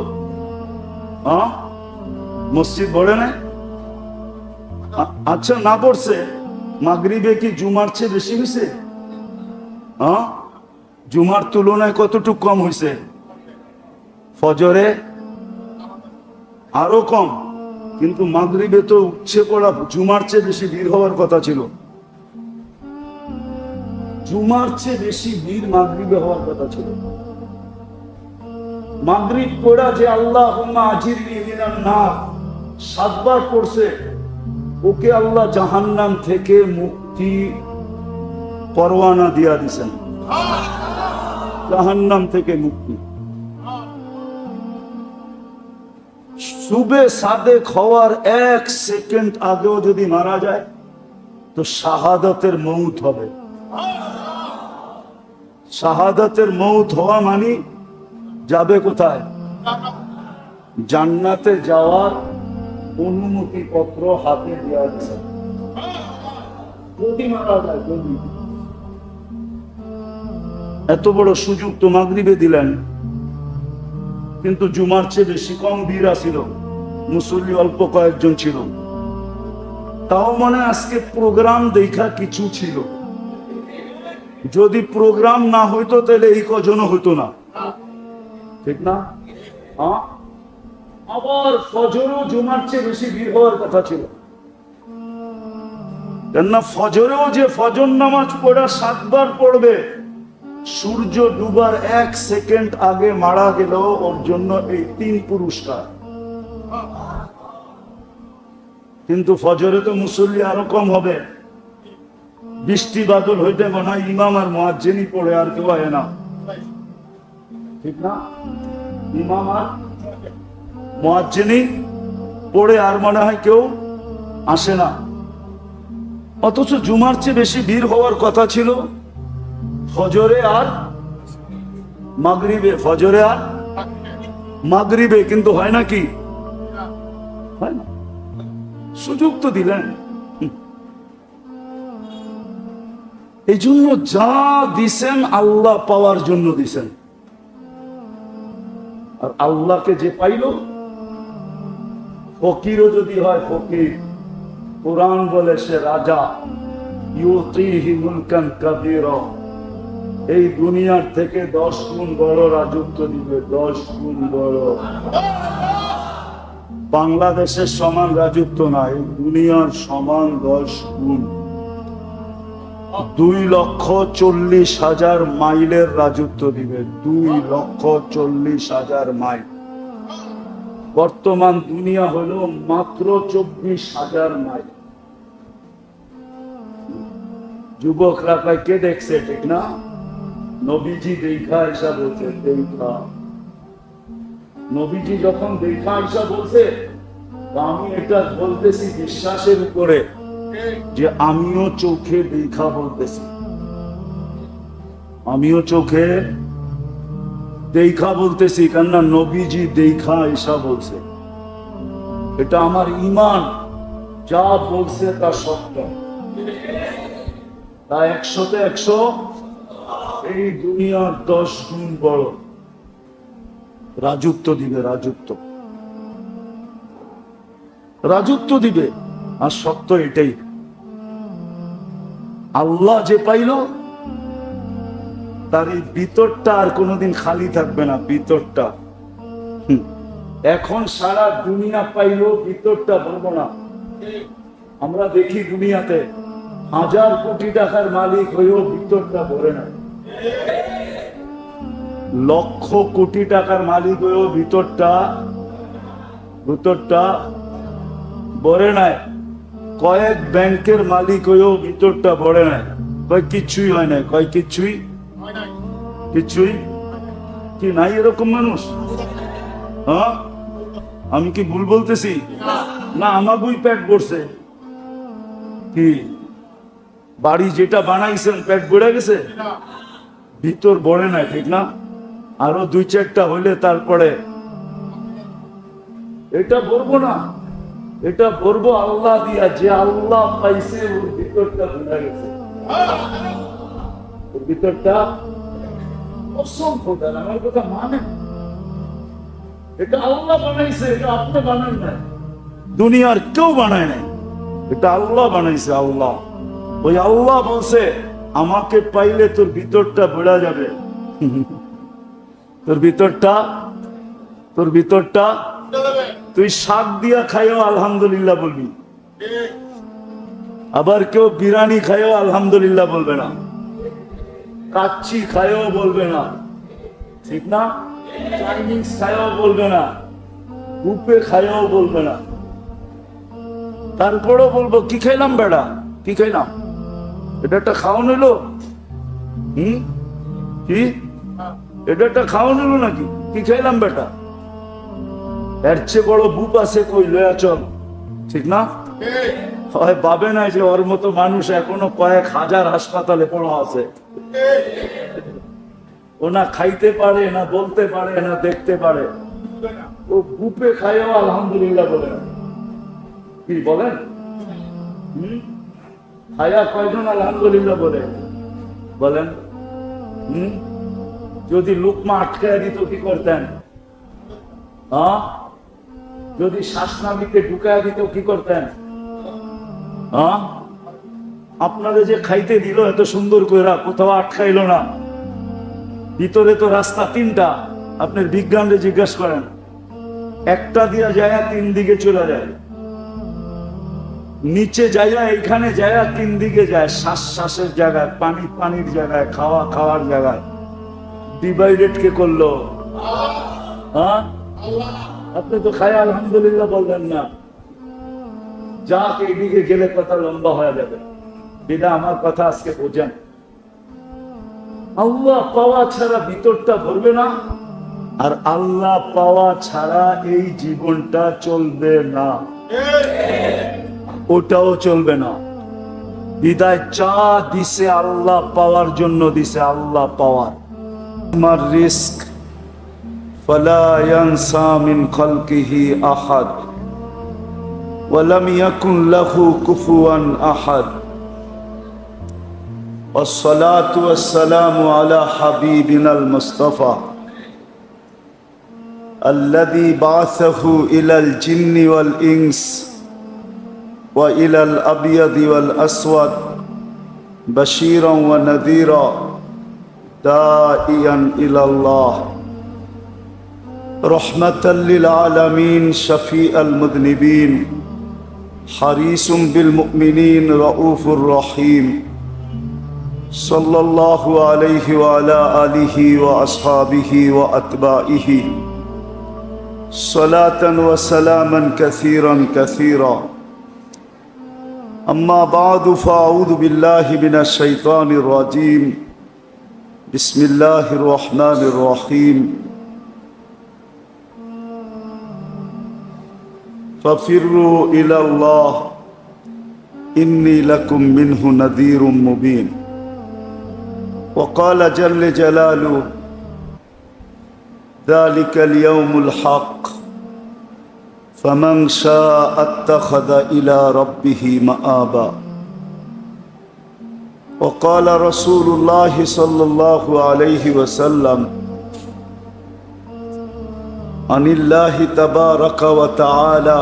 মসজিদ ভরে না? আচ্ছা, না পড়ছে মাগরিবে কি জুমার চেয়ে বেশি হয়েছে? জুমার তুলনায় কতটুকু কম হয়েছে? ফজরে আরো কম, কিন্তু মাগরিবে তো উঠছে পড়া জুমার চেয়ে বেশি ভিড় হওয়ার কথা ছিল। জুমার চেয়ে বেশি ভিড় মাগরিবে হওয়ার কথা ছিল। মাগরিব পড়া যে আল্লাহুম্মা আজিরনি মিনান নার 7 বার পড়ছে, ওকে আল্লাহ জাহান্নাম থেকে মুক্তি পরওয়ানা দিয়া দিছেন। জাহান্নাম থেকে মুক্তি। সুবে সাদেক হওয়ার 1 সেকেন্ড আগেও যদি মারা যায় তো শাহাদাতের মৌত হবে। শাহাদাতের মৌত হওয়া মানে যাবে কোথায়? জান্নাতে যাওয়ার অনুমতি পত্র হাতে দেওয়া দিচ্ছে। যদি মারা যায়, যদি। এত বড় সুযোগ তো মাগরিবে দিলেন, কিন্তু জুমার চেয়ে বেশি কম ভিড় ছিল, মুসল্লি অল্প কয়েকজন ছিল। তাও মানে আজকে প্রোগ্রাম দেখা কিছু ছিল। যদি প্রোগ্রাম না হইতো তাহলে এই কজনও হইতো না, ঠিক না? আবার ফজরও জুমার চেয়ে বেশি ভিড় হওয়ার কথা ছিল, কেননা ফজরেও যে ফজর নামাজ পড়া 7 বার পড়বে, সূর্য ডুবার 1 সেকেন্ড আগে মারা গেল, ওর জন্য এই 3 পুরস্কার। কিন্তু ফজরে তো মুসল্লি আরো কম হবে। বৃষ্টি বাদল হইতে মনে হয় ইমাম আর মুয়াজ্জিনই পড়ে, আর কেউ হয় না, ঠিক না? ইমাম আর মুয়াজ্জিনই পড়ে, আর মনে হয় কেউ আসে না। অথচ জুমার চেয়ে বেশি ভিড় হওয়ার কথা ছিল ফজরে আর মাগরিবে। ফজরে আর মাগরিবে, কিন্তু হয় না কি? হয় না। সুযোগ তো দিলেন। এই জন্য যা দিছেন আল্লাহ পাওয়ার জন্য দিছেন। আর আল্লাহকে যে পাইল, ফকিরও যদি হয় ফকির, কোরআন বলে সে রাজা। ইউতিহি মুলকান কাবীরা, এই দুনিয়ার থেকে 10 গুণ বড় রাজত্ব দিবে, 10 গুণ বড়। বাংলাদেশের সমান রাজত্ব নাই, দুনিয়ার সমান 10 গুণ। 2,40,000 মাইলের রাজত্ব দিবে। 2,40,000 মাইল। বর্তমান দুনিয়া হলো মাত্র 24,000 মাইল। যুবকরা কয় কে দেখছে, ঠিক না? নবীজি দেখা এসা বলছে, দেখা। নবীজি যখন দেখা এসা বলছে, আমি এটা বলতেছি বিশ্বাসের উপরে যে আমিও চোখে দেখা বলতেছি, আমিও চোখে দেখা বলতেছি, কেননা নবীজি দেখা এসা বলছে। এটা আমার ঈমান, যা বলছে তা সত্য, তা 100-তে 100। এই দুনিয়ার 10 গুণ বড় রাজত্ব দিবে, রাজত্ব রাজত্ব দিবে। আর সত্য এটাই, আল্লাহ যে পাইল তার এই ভিতরটা আর কোনোদিন খালি থাকবে না। ভিতরটা এখন সারা দুনিয়া পাইল, ভিতরটা বলবো না। আমরা দেখি দুনিয়াতে 1000 কোটি টাকার মালিক হয়েও ভিতরটা ভরে না, লক্ষ কোটি টাকার মালিক হয়েও ভিতরটা ভরে নাই। কয়েক ব্যাংকের মালিক হয়েও ভিতরটা ভরে নাই। কয় কিছুই হয় না, কয় কিছুই কি নাই। এরকম মানুষ, হ্যাঁ? আমি কি ভুল বলতেছি? না, আমার বই পেট ভরছে। কি বাড়ি যেটা বানাইছেন পেট ভরে গেছে, ভিতর ভরে নাই, ঠিক না? আরো 2-4টা হইলে তারপরে এটা ভরবো না। এটা ভরবো আল্লাহ দিয়া, যে আল্লাহ পাইছে ওর ভিতরটা ভরে গেছে। ওর ভিতরটা অসংখ্য দেন, আমার কথা মানে। এটা আল্লাহ বানাইছে, এটা আপনি বানান নাই, দুনিয়ার কেউ বানায় নাই, এটা আল্লাহ বানাইছে। আল্লাহ, ওই আল্লাহ বলছে আমাকে পাইলে তোর ভিতরটা বেড়া যাবে। তোর ভিতরটা তুই শাক দিয়া খাইও আলহামদুলিল্লাহ বলবি, আবার কেউ বিরিয়ানি খাইও আলহামদুলিল্লাহ বলবে না, কাচ্চি খাইও বলবে না, ঠিক না? চাইনিজ খাইও বলবে না, বুফে খাইও বলবে না। তারপরও বলবো কি খাইলাম বেড়া, কি খাইলাম, এটা একটা খাওয়ান হইলো? কি এটা একটা খাওয়ান হইলো নাকি? কি খাইলাম বেটা? এর চেয়ে বড় বুপ আছে কই, লয়া চল, ঠিক না? হয় ভাবে না যে ওর মতো মানুষ এখনো কয়েক হাজার হাসপাতালে পড়া আছে। ও না খাইতে পারে, না বলতে পারে, না দেখতে পারে, ও বুপে খাইও আলহামদুলিল্লাহ বলে না। কি বলেন? খায়া কয়জন আলহামদুলিল্লাহ বলেন? যদি লুকমা আটকায় দিত কি করতেন? হ্যাঁ, যদি শ্বাসনালীতে ঢুকায় দিত কি করতেন? হ্যাঁ, আপনাদের যে খাইতে দিল এত সুন্দর করে, কোথাও আটকাইলো না। ভিতরে তো রাস্তা 3টা, আপনার বিজ্ঞানরে জিজ্ঞাসা করেন, একটা দিয়া যায় 3 দিকে চলে যায়, নিচে যাইয়া এখানে যাইয়া 3 দিকে যায়, শ্বাসের জায়গায়, পানির জায়গায়, খাওয়ার জায়গায়। ডিভাইডেড কে করলো? হ্যাঁ, আপনি তো খায় আলহামদুলিল্লাহ বলবেন না। যাক, এইদিকে গেলে কথা লম্বা হয়ে যাবে, বিদা আমার কথা আজকে বোঝেন। আল্লাহ পাওয়া ছাড়া ভিতরটা ভরবে না, আর আল্লাহ পাওয়া ছাড়া এই জীবনটা চলবে না, ওটাও চলবে না। বিদায় চা দিছে আল্লাহ পাওয়ার জন্য দিছে, আল্লাহ পাওয়ার। আমার রিস্ক ফালা ইয়ানসা মিন খালকিহি আহাদ ওয়া লাম ইয়াকুন লাহু কুফুয়ান আহাদ। والصلاة والسلام على حبيبنا المصطفى الذي بعثه إلى الجن والإنس وإلى الأبيض والأسود بشيرا ونذيرا داعيا إلى الله رحمة للعالمين شفيع المذنبين حريص بالمؤمنين رؤوف رحيم صلى الله عليه وعلى آله وأصحابه وأتباعه صلاة وسلاما كثيرا كثيرا. أما بعد فأعوذ بالله من الشيطان الرجيم. بسم الله الرحمن الرحيم. ففروا إلى الله إني لكم منه نذير مبين. وقال جل جلاله ذلك اليوم الحق فمن شاء اتخذ إلى ربه مآبا. وقال رسول الله صلى الله عليه وسلم عن الله تبارك وتعالى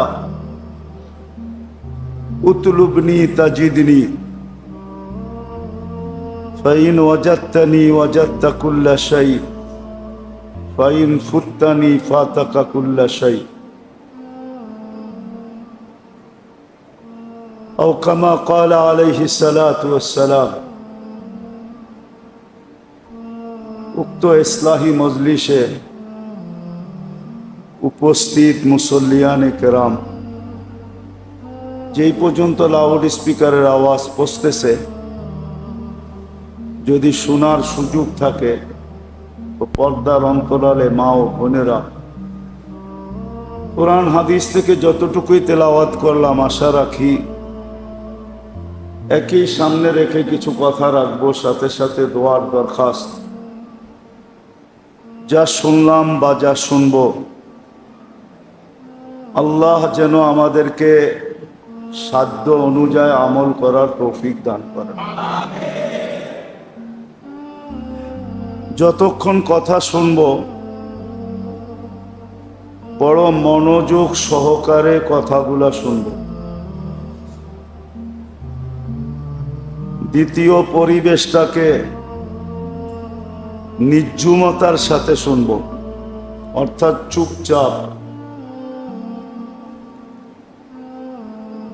اطلبني تجدني فإن وجدتني وجدت كل شيء فإن فتني فاتك كل شيء أو كما قال عليه الصلاة والسلام. উক্ত ইসলাহি মজলিসে উপস্থিত মুসল্লিয়ানে কেরাম, যেই পর্যন্ত লাউড স্পিকারের আওয়াজ পৌঁছতেছে, যদি শোনার সুযোগ থাকে তো পর্দার অন্তরালে মা ও বোনেরা কোরআন হাদিস থেকে যতটুকুই তেলাওয়াত করলাম, আশা রাখি একই সামনে রেখে কিছু কথা রাখবো, সাথে সাথে দোয়ার দরখাস্ত। যা শুনলাম বা যা শুনবো, আল্লাহ যেন আমাদেরকে সাধ্য অনুযায়ী আমল করার তৌফিক দান করেন। যতক্ষণ কথা শুনবো বড় মনোযোগ সহকারে কথাগুলা শুনবো। দ্বিতীয়, পরিবেশটাকে নির্জুমতার সাথে শুনবো, অর্থাৎ চুপচাপ।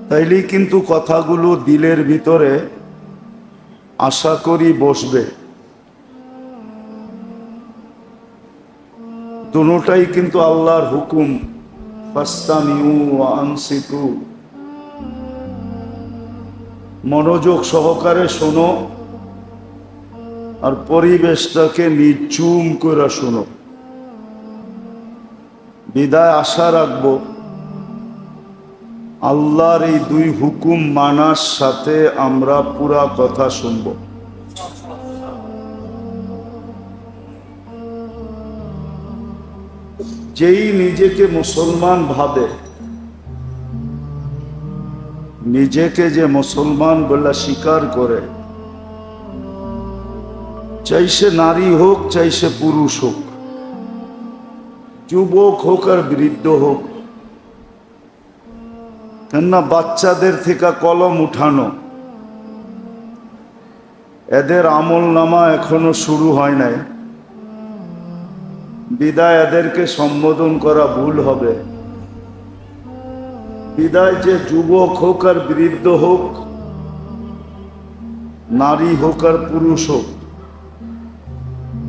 তাইলেই কিন্তু কথাগুলো দিলের ভিতরে আশা করি বসবে। দুটোটাই কিন্তু আল্লাহর হুকুম, ফাস্তামিউ ওয়া আনসিতু। মনোযোগ সহকারে শোনো আর পরিবেশটাকে নিঝুম করে শোনো। বিদায় আশা রাখবো আল্লাহর এই দুই হুকুম মানার সাথে আমরা পুরা কথা শুনবো। যেই নিজেকে মুসলমান ভাবে, নিজেকে যে মুসলমান বলে স্বীকার করে, চাই সে নারী হোক চাই সে পুরুষ হোক, যুবক হোক আর বৃদ্ধ হোক, কেননা বাচ্চাদের থেকে কলম উঠানো, এদের আমল নামা এখনো শুরু হয় নাই, বিদায় এদেরকে সম্বোধন করা ভুল হবে। বিদায় যে যুবক হোক আর বৃদ্ধ হোক, নারী হোক আর পুরুষ হোক,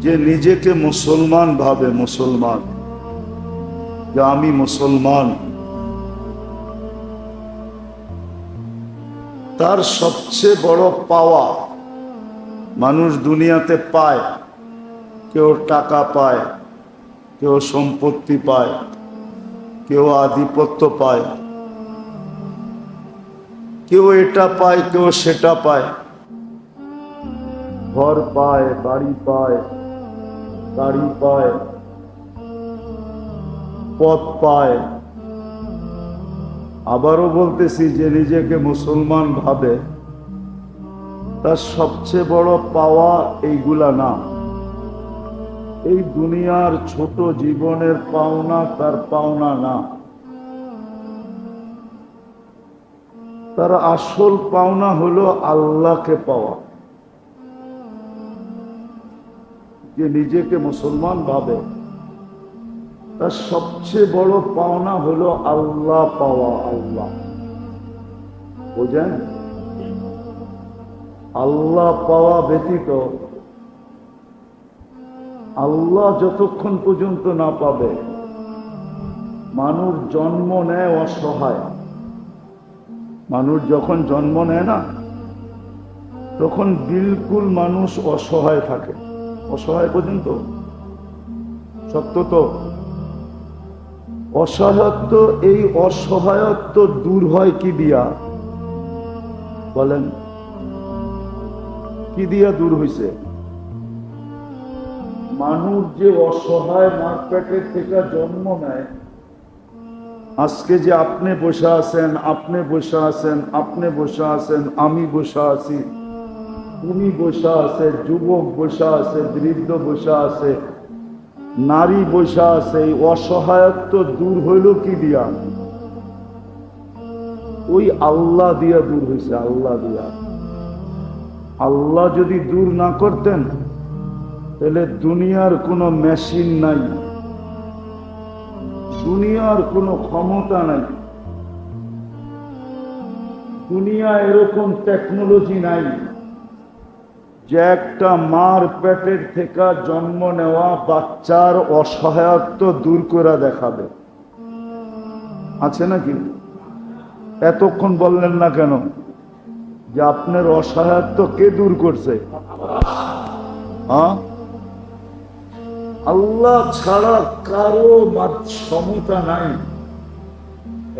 যে নিজেকে মুসলমান ভাবে, মুসলমান, যে আমি মুসলমান, তার সবচেয়ে বড় পাওয়া মানুষ দুনিয়াতে পায়। কেউ টাকা পায়, কেউ সম্পত্তি পায়, কেউ আধিপত্য পায়, কেউ এটা পায়, কেউ সেটা পায়, ঘর পায়, বাড়ি পায়, গাড়ি পায়, পদ পায়। আবারও বলতেছি, যে নিজেকে মুসলমান ভাবে তার সবচেয়ে বড় পাওয়া এইগুলা না। এই দুনিয়ার ছোট জীবনের পাওনা তার পাওনা না, তার আসল পাওনা হলো আল্লাহকে পাওয়া। যে নিজেকে মুসলমান ভাবে তার সবচেয়ে বড় পাওনা হলো আল্লাহ পাওয়া। আল্লাহ বুঝেন, আল্লাহ পাওয়া ব্যতীত আল্লাহ যতক্ষণ পর্যন্ত না পাবে, মানুষ জন্ম নেয় অসহায়। মানুষ যখন জন্ম নেয় না, তখন বিলকুল মানুষ অসহায় থাকে, অসহায় পর্যন্ত। সত্য তো? অসহায়ত্ব, এই অসহায়ত্ব দূর হয় কি দিয়া বলেন? কি দিয়া দূর হইছে? মানুষ যে অসহায় মার পেটের থেকে জন্ম নেয়, আজকে যে আপনি বসে আছেন, আপনি বসে আছেন, আপনি বসে আছেন, আমি বসে আছি, তুমি বসে আছে, যুবক বসে আছে, বৃদ্ধ বসে আছে, নারী বসে আছে, এই অসহায়ত্ব দূর হইল কি দিয়া? ওই আল্লাহ দিয়া দূর হইছে, আল্লাহ দিয়া। আল্লাহ যদি দূর না করতেন, তাহলে দুনিয়ার কোনো মেশিন নাই, দুনিয়ার কোনো ক্ষমতা নাই, দুনিয়া এরকম টেকনোলজি নাই যে একটা মার পেটের থেকে জন্ম নেওয়া বাচ্চার অসহায়ত্ব দূর করে দেখাবে। আছে নাকি? এতক্ষণ বললেন না কেন যে আপনার অসহায়ত্ব কে দূর করছে? আল্লাহ ছাড়া কারো ক্ষমতা নাই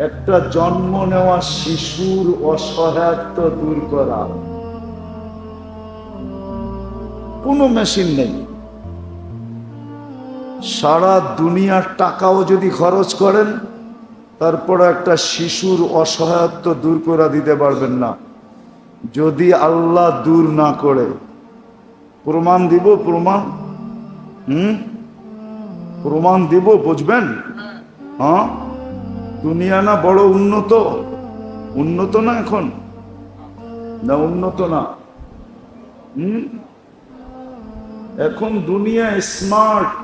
একটা জন্ম নেওয়া শিশুর অসহায়ত্ব দূর করা। কোনো মেশিন নেই। সারা দুনিয়ার টাকাও যদি খরচ করেন, তারপর একটা শিশুর অসহায়ত্ব দূর করে দিতে পারবেন না, যদি আল্লাহ দূর না করে। প্রমাণ দিব, প্রমাণ প্রমাণ দিব, বুঝবেন? হ্যাঁ, দুনিয়া না বড় উন্নত, উন্নত না এখন? না উন্নত না। এখন দুনিয়া স্মার্ট,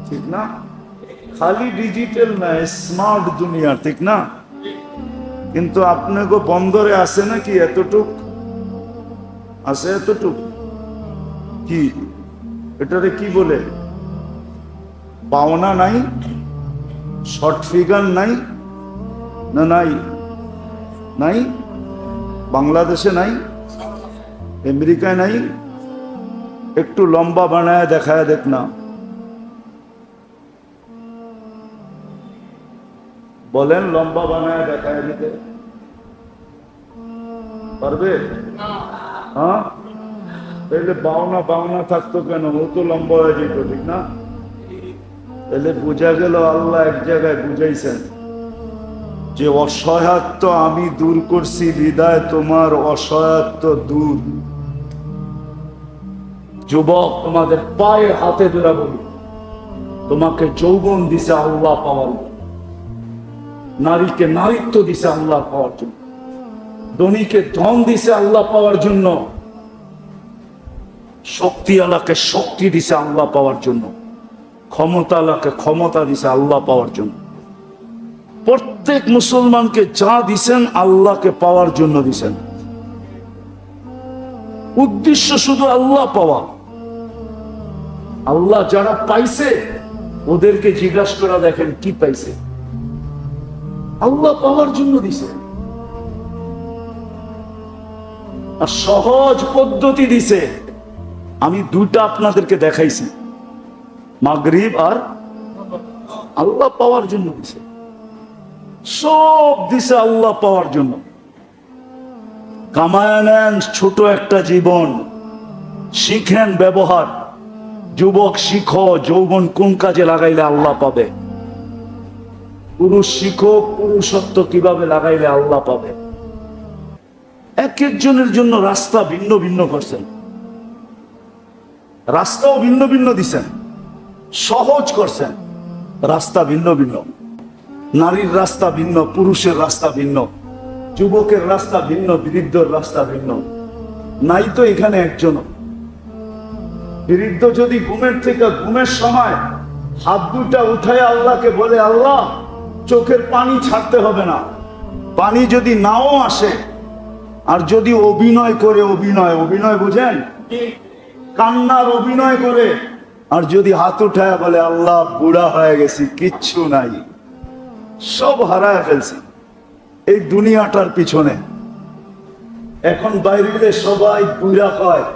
ঠিক না? খালি ডিজিটাল না, স্মার্ট দুনিয়া, ঠিক না? কিন্তু আপনাকে বন্দরে আছে নাকি এতটুক? আছে এতটুক? কি এটারে কি বলে? পাওনা নাই, শর্ট ফিগার নাই, না নাই? নাই, বাংলাদেশে নাই, আমেরিকায় নাই। একটু লম্বা বানায় দেখায় দেখ না, বলেন লম্বা বানায় দেখায় দিতে পারবে? হ্যাঁ, তাহলে বাউনা বাউনা থাকতো কেন? ও তো লম্বা হয়ে যেত, ঠিক না? তাহলে বোঝা গেল আল্লাহ এক জায়গায় বুঝাইছেন যে অসহায়ত্ব আমি দূর করছি, বিদায় তোমার অসহায়ত্ব দূর। যুবক, তোমাদের পায়ে হাতে ধরে বলি, তোমাকে যৌবন দিছে আল্লাহ পাওয়ার, নারীকে নারীত্ব দিছে আল্লাহ পাওয়ার জন্য, ধনীকে ধন দিছে আল্লাহ পাওয়ার জন্য, শক্তিওয়ালাকে শক্তি দিছে আল্লাহ পাওয়ার জন্য, ক্ষমতাওয়ালাকে ক্ষমতা দিছে আল্লাহ পাওয়ার জন্য। প্রত্যেক মুসলমানকে যা দিছেন আল্লাহকে পাওয়ার জন্য দিছেন। উদ্দেশ্য শুধু আল্লাহ পাওয়া। আল্লাহ যারা পাইছে ওদেরকে জিজ্ঞাসা করা, দেখেন কি পাইছে? আল্লাহ পাওয়ার জন্য দিছে। আর সহজ পদ্ধতি দিছে। আমি দুটা আপনাদেরকে দেখাইছি, মাগরিব আর আল্লাহ পাওয়ার জন্য দিছে। সব দিছে আল্লাহ পাওয়ার জন্য। কামায় নেন ছোট একটা জীবন, শিখেন ব্যবহার। যুবক শিখো যৌবন কোন কাজে লাগাইলে আল্লাহ পাবে। পুরুষ শিখো পুরুষত্ব কিভাবে লাগাইলে আল্লাহ পাবে। এক একজনের জন্য রাস্তা ভিন্ন ভিন্ন করছেন, রাস্তাও ভিন্ন ভিন্ন দিছেন, সহজ করছেন, রাস্তা ভিন্ন ভিন্ন। নারীর রাস্তা ভিন্ন, পুরুষের রাস্তা ভিন্ন, যুবকের রাস্তা ভিন্ন, বৃদ্ধর রাস্তা ভিন্ন। নাই তো এখানে একজন বৃদ্ধ যদি ঘুমের থেকে ঘুমের সময় হাত দুটা উঠায় আল্লাহকে বলে, আল্লাহ চোখের পানি ছাড়তে হবে না, পানি যদি নাও আসে, আর যদি অভিনয় করে, অভিনয় বুঝেন, কান্নার অভিনয় করে, আর যদি হাত উঠায় বলে আল্লাহ বুড়া হয়ে গেছি, কিচ্ছু নাই, সব হারায় ফেলছি এই দুনিয়াটার পিছনে। এখন বাইরে সবাই বুড়া কয়,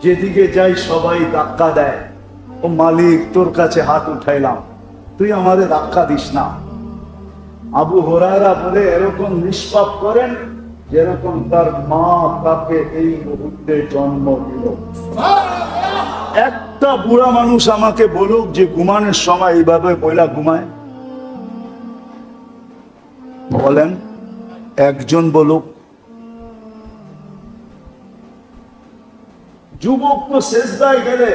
যেদিকে যাই সবাই ধাক্কা দেয়, ও মালিক তোর কাছে হাত উঠাইলাম, তুই আমারে ধাক্কা দিস না। আবু হুরায়রা বলে এরকম নিষ্পাপ করেন যেরকম তার মা তাকে এই মুহূর্তে জন্ম দিল। একটা বুড়া মানুষ আমাকে বলুক যে ঘুমানোর সময় এইভাবে বইলা ঘুমায়, বলেন একজন বলুক। যুবক তো সেজদায় গেলে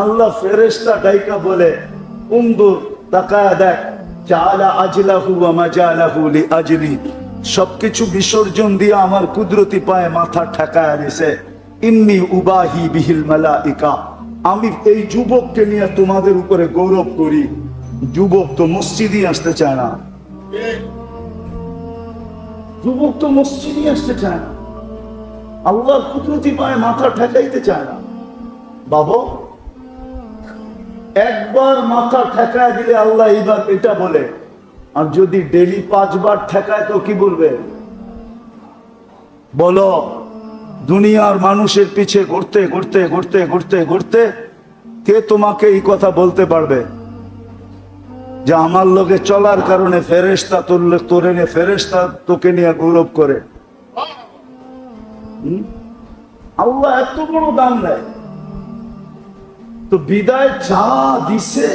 আল্লাহ ফেরেশতা ডাইকা বলে, উনদুর তাকায়া দেখ, জাআলা আজলাহু ওয়া মাজালাহু লিআজলি, সবকিছু বিসর্জন দিয়ে আমার কুদরতি পায়ে মাথা ঠেকায়া দিয়েছে। ইন্নী উবাহি বিহিল মালাইকা, আমি এই যুবককে নিয়ে তোমাদের উপরে গৌরব করি। যুবক তো মসজিদই আসতে চায় না, যুবক তো মসজিদই আসতে চায় না, আল্লাহর কুদরতি পায়ে মাথা ঠেকাইতে চায় না। বাবা একবার মাথা ঠেকায় দিলে আল্লাহ এইবার এটা বলে, আর যদি ডেলি 5 বার ঠেকায় তো কি বলবে? বলো, দুনিয়ার মানুষের পিছে ঘুরতে ঘুরতে ঘুরতে ঘুরতে ঘুরতে কে তোমাকে এই কথা বলতে পারবে যে আমার লোকে চলার কারণে ফেরেশতা তোরে নিয়ে, ফেরেশতা তোকে নিয়ে গৌরব করে? আল্লাহ এত বড় দাম দেয়। তো বিদায় যা দিছে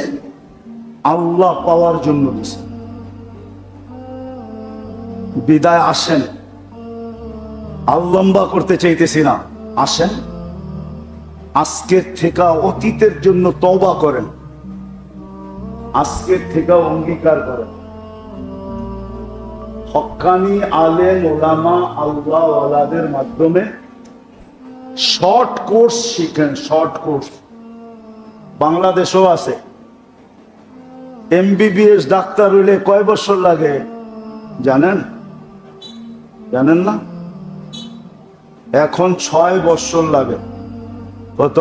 আল্লাহ পাওয়ার জন্য দিছে। বিদায় আসেন, আর লম্বা করতে চাইতেছি না, আসেন আজকের থেকে অতীতের জন্য তওবা করেন, আজকের থেকে অঙ্গীকার করেন। হক্কানি আলেম ওলামা আল্লাহ ওয়ালাদের মাধ্যমে শর্ট কোর্স শিখেন, শর্ট কোর্স। বাংলাদেশও আছে। MBBS ডাক্তার হইলে কয় বছর লাগে জানেন? জানেন না? এখন 6 বছর লাগে। কত?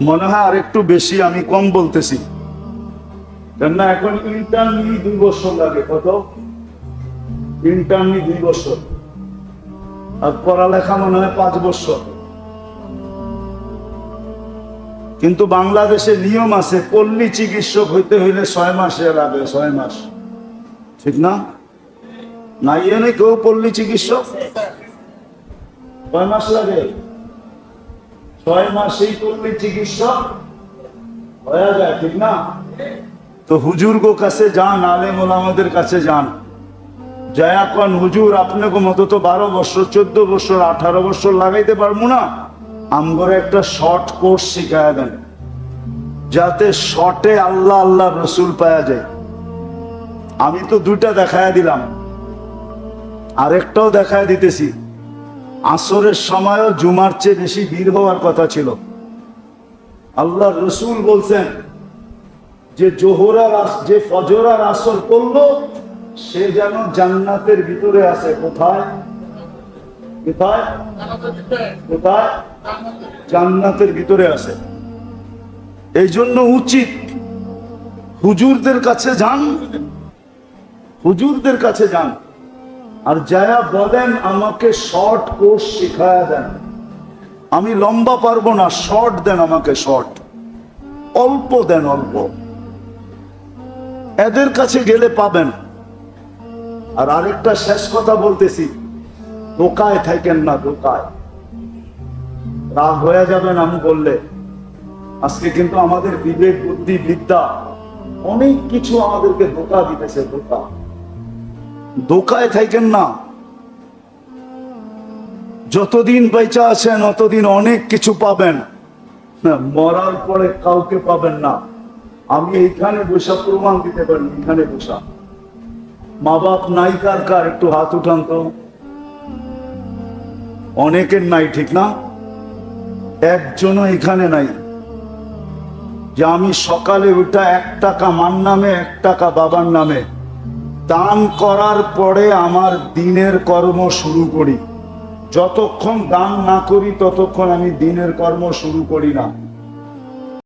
মনে হয় আর একটু বেশি, আমি কম বলতেছি, কেননা এখন ইন্টার্নি 2 বছর লাগে। কত? ইন্টার্নি 2 বছর, আর পড়ালেখা মনে হয় 5 বছর। কিন্তু বাংলাদেশে নিয়ম আছে, পল্লী চিকিৎসক হইতে হইলে 6 মাসে লাগে, 6 মাস, ঠিক না? নাই এনে কেউ পল্লী চিকিৎসক 6 মাস লাগে, 6 মাসেই পল্লী চিকিৎসক হয়ে যায়, ঠিক না? তো হুজুরগো কাছে যান, আলেম ওলামাদের কাছে যান, যায়া কোন হুজুর আপনাকে মতো তো 12 বছর 14 বছর 18 বছর লাগাইতে পারবো না, আমগরে একটা শর্ট কোর্স শিখায় দেন, যাতে শর্টে আল্লাহ আল্লাহ রসুল পাওয়া যায়। আমি তো 2টা দেখায় দিলাম, আরেকটাও দেখায় দিতেছি। আসরের সময়ও জুমার চেয়ে বেশি ভিড় হওয়ার কথা ছিল। আল্লাহ রসুল বলছেন যে যে ফজর আর আসর করলো সে যেন জান্নাতের ভিতরে আছে। কোথায়? কোথায়? কোথায়? জান্নাতের ভিতরে আছে। এই জন্য উচিত হুজুরদের কাছে যান, হুজুরদের কাছে যান, আর যারা বলেন আমাকে শর্ট কোর্স শিখায়া দেন, আমি লম্বা পারবো না, শর্ট দেন আমাকে, শর্ট অল্প দেন, অল্প। এদের কাছে গেলে পাবেন। আর আরেকটা শেষ কথা বলতেছি, ধোকায় থাকেন না, ধোকায়। রাগ হয়ে যাবেন আমি বললে, আজকে কিন্তু আমাদের বিবেক বুদ্ধি বিদ্যা অনেক কিছু আমাদেরকে ধোকা দিতেছে, ধোকা। ধোকায় থাকেন না। যতদিন বেঁচে আছেন অতদিন অনেক কিছু পাবেন, মরার পরে কাউকে পাবেন না। আমি এইখানে বসা প্রমাণ দিতে পারি, এখানে বসা। মা বাপ নাই কার কার? একটু হাত উঠান তো। অনেকের নাই, ঠিক না? একজনও এখানে নাই। যে আমি সকালে উঠা 1 টাকা মার নামে 1 টাকা বাবার নামে দান করার পরে আমার দিনের কর্ম শুরু করি। যতক্ষণ দান না করি ততক্ষণ আমি দিনের কর্ম শুরু করি না।